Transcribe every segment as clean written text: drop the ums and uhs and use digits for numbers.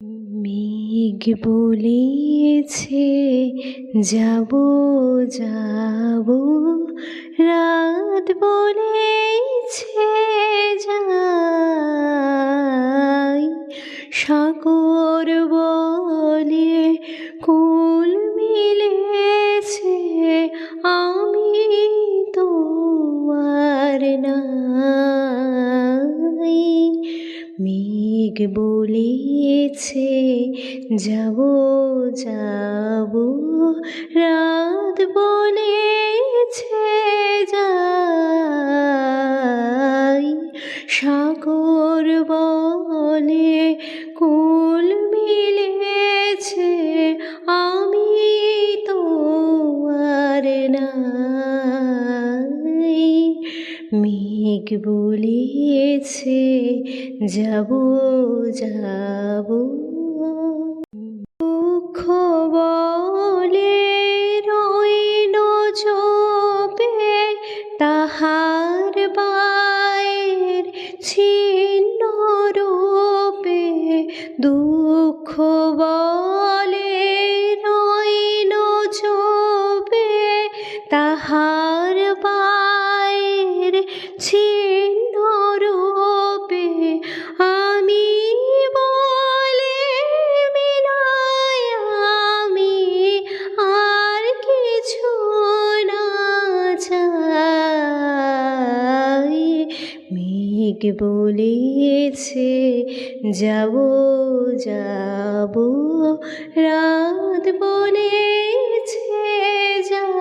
মেঘ বলেছে যাব যাব, রাত বলেছে যাই, সাগর বলে কুল মিলেছে আমি তো আর নাই। মেঘ বলেছে যাব যাব, রাত বলেছে যাই, সাগর বলে কুল মিলেছে আমি তো আর নাই। মেঘ বলেছে যাব যাব, দুঃখ বলে রইল চোপে তাহার বায়ের ছিন্ন রূপে, দুঃখ বলে রইল চোপে তাহার বায়ের ছিন্ন রূপে, আমি বলে মিলাই আমি আর কিছু না চাই। মেঘ বলেছে যাব যাব, রাত বলেছে যাই,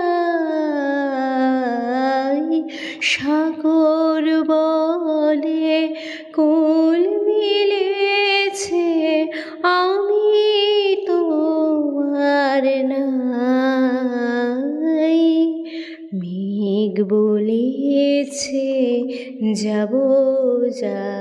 সাগর বলে কুল মিলেছে আমি তো আর নাই। মেঘ বলেছে যাব যাব।